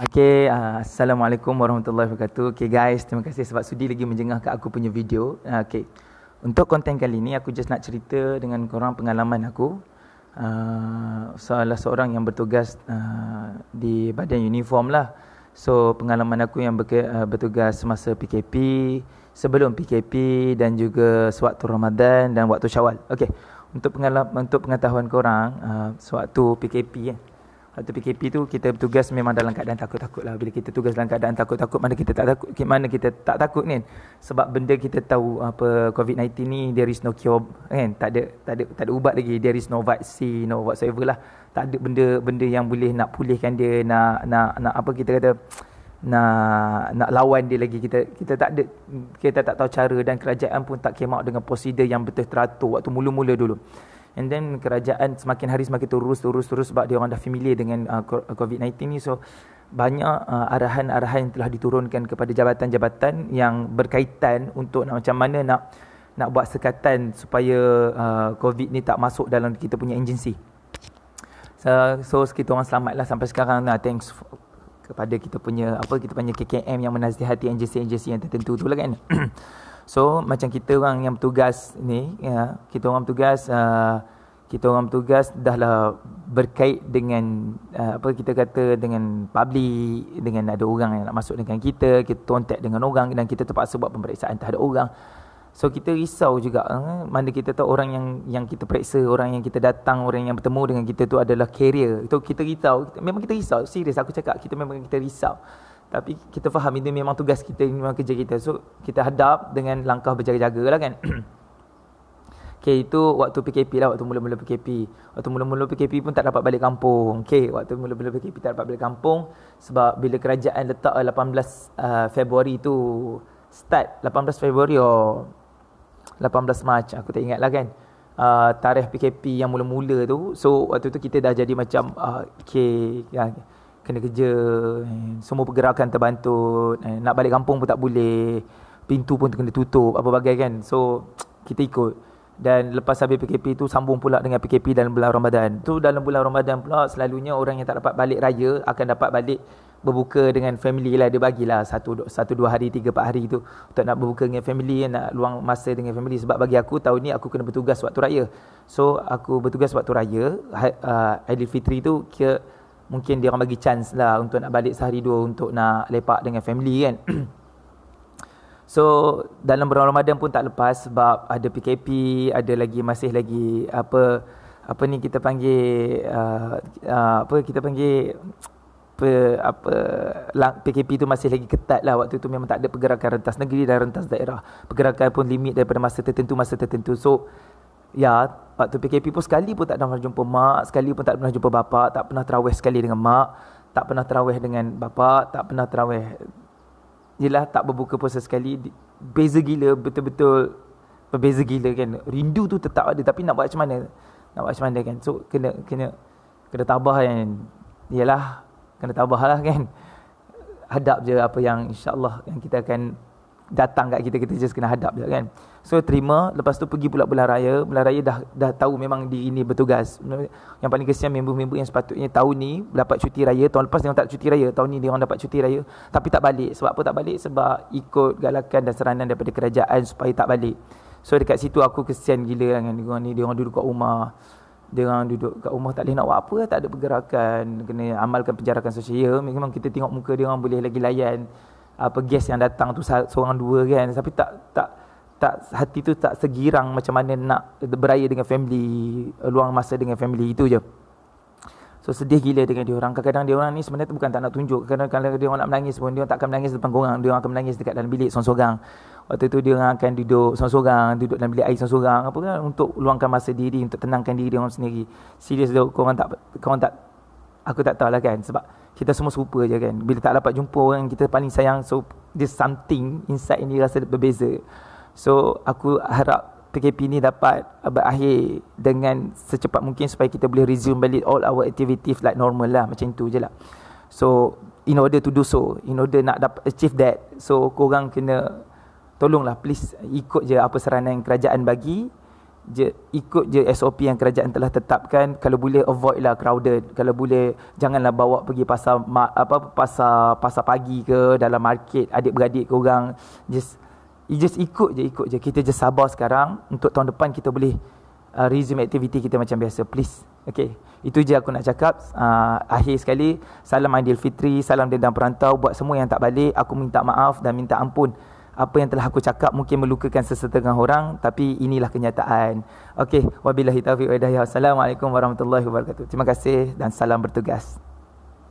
Assalamualaikum warahmatullahi wabarakatuh. Guys, terima kasih sebab sudi lagi menjengah kat aku punya video. Untuk konten kali ni aku just nak cerita dengan korang pengalaman aku. Salah seorang yang bertugas di badan uniform lah. So pengalaman aku yang bertugas semasa PKP, sebelum PKP dan juga sewaktu Ramadan dan waktu Syawal. Untuk pengetahuan korang, sewaktu PKP waktu PKP tu kita bertugas memang dalam keadaan takut-takut lah. Bila kita tugas dalam keadaan takut-takut, mana kita tak takut ni. Sebab benda kita tahu apa COVID-19 ni, there is no cure kan. Tak ada ubat lagi, there is no vaccine, no whatsoever lah. Tak ada benda yang boleh nak pulihkan dia, nak apa kita kata, nak lawan dia lagi. Kita tak tahu cara, dan kerajaan pun tak came out dengan prosedur yang betul teratur waktu mula-mula dulu. And then kerajaan semakin hari semakin turus sebab dia orang dah familiar dengan COVID-19 ni. So banyak arahan-arahan yang telah diturunkan kepada jabatan-jabatan yang berkaitan untuk macam mana nak buat sekatan supaya COVID ni tak masuk dalam kita punya agensi. So kita orang selamatlah sampai sekarang lah, thanks kepada kita punya KKM yang menasihati agensi-agensi yang tertentu tu lah kan. So macam kita orang yang bertugas ni, kita orang bertugas dahlah berkait dengan dengan public, dengan ada orang yang nak masuk dengan kita contact dengan orang dan kita terpaksa buat pemeriksaan terhadap orang. So kita risau juga, mana kita tahu orang yang kita periksa, orang yang kita datang, orang yang bertemu dengan kita tu adalah carrier. Itu kita risau, memang kita risau, serius aku cakap, kita risau. Tapi kita faham ini memang tugas kita, ini memang kerja kita. So kita hadap dengan langkah berjaga-jaga lah kan. Itu waktu PKP lah, waktu mula-mula PKP. Waktu mula-mula PKP pun tak dapat balik kampung. Waktu mula-mula PKP tak dapat balik kampung sebab bila kerajaan letak 18 Februari tu start, 18 Februari 18 Mac, aku tak ingat lah kan, tarikh PKP yang mula-mula tu. So waktu tu kita dah jadi macam kena kerja, semua pergerakan terbantut, nak balik kampung pun tak boleh, pintu pun kena tutup, apa bagai kan. So kita ikut. Dan lepas habis PKP tu sambung pula dengan PKP dalam bulan Ramadan. Tu dalam bulan Ramadan pula selalunya orang yang tak dapat balik raya akan dapat balik berbuka dengan family lah. Dia bagilah 1-2 hari, 3-4 hari tu untuk nak berbuka dengan family, nak luang masa dengan family. Sebab bagi aku tahun ni aku kena bertugas waktu raya. So aku bertugas waktu raya, Aidilfitri tu mungkin dia orang bagi chance lah untuk nak balik sehari dua untuk nak lepak dengan family kan. So dalam bulan Ramadan pun tak lepas sebab ada PKP, ada masih lagi PKP tu masih lagi ketat lah. Waktu tu memang tak ada pergerakan rentas negeri dan rentas daerah. Pergerakan pun limit daripada masa tertentu. So waktu PKP pun sekali pun tak pernah jumpa mak, sekali pun tak pernah jumpa bapa, tak pernah tarawih sekali dengan mak, tak pernah tarawih dengan bapa, tak pernah tarawih, tak berbuka puasa sekali. Beza gila, betul-betul berbeza gila kan. Rindu tu tetap ada, tapi nak buat macam mana kan. So kena tabah kan. Kena tabah lah kan. Hadap je apa yang insya-Allah yang kita akan datang kat kita just kena hadap je kan. So terima, lepas tu pergi pula bulan raya dah tahu memang diri ni bertugas. Yang paling kesian member-member yang sepatutnya tahun ni dapat cuti raya, tahun lepas dia orang tak cuti raya, tahun ni dia orang dapat cuti raya tapi tak balik. Sebab apa tak balik? Sebab ikut galakan dan saranan daripada kerajaan supaya tak balik. So dekat situ aku kesian gila dengan dia orang duduk kat rumah. Dia orang duduk kat rumah tak boleh nak buat apa, tak ada pergerakan, kena amalkan penjarakan sosial. Memang kita tengok muka dia orang boleh lagi layan guest yang datang tu seorang dua kan, tapi tak hati tu tak segirang macam mana nak beraya dengan family, luang masa dengan family, itu je. So sedih gila dengan dia orang. Kadang-kadang dia orang ni sebenarnya tu bukan tak nak tunjuk, kadang-kadang dia orang nak menangis pun dia orang tak akan menangis depan korang, dia orang akan menangis dekat dalam bilik sorang-sorang. Waktu tu dia orang akan duduk sorang-sorang, duduk dalam bilik air sorang-sorang, apa kan, untuk luangkan masa diri, untuk tenangkan diri dia orang sendiri. Serius dia, korang tak, aku tak tahulah kan, sebab kita semua serupa je kan. Bila tak dapat jumpa orang kita paling sayang, so there's something inside ini rasa berbeza. So aku harap PKP ni dapat berakhir dengan secepat mungkin supaya kita boleh resume balik all our activities like normal lah, macam tu je lah. So in order to do so, in order nak dapat achieve that, so korang kena tolonglah please ikut je apa saranan kerajaan bagi. ikut je SOP yang kerajaan telah tetapkan. Kalau boleh avoid lah crowded, kalau boleh janganlah bawa pergi pasar pagi ke, dalam market adik-beradik korang, just ikut je. Kita just sabar sekarang, untuk tahun depan kita boleh resume aktiviti kita macam biasa, please. Okay, itu je aku nak cakap. Akhir sekali, salam Aidilfitri, salam dendam perantau buat semua yang tak balik. Aku minta maaf dan minta ampun. Apa yang telah aku cakap mungkin melukakan sesetengah orang, tapi inilah kenyataan. Okey, wabillahi taufiq wa hidayah. Assalamualaikum warahmatullahi wabarakatuh. Terima kasih dan salam bertugas.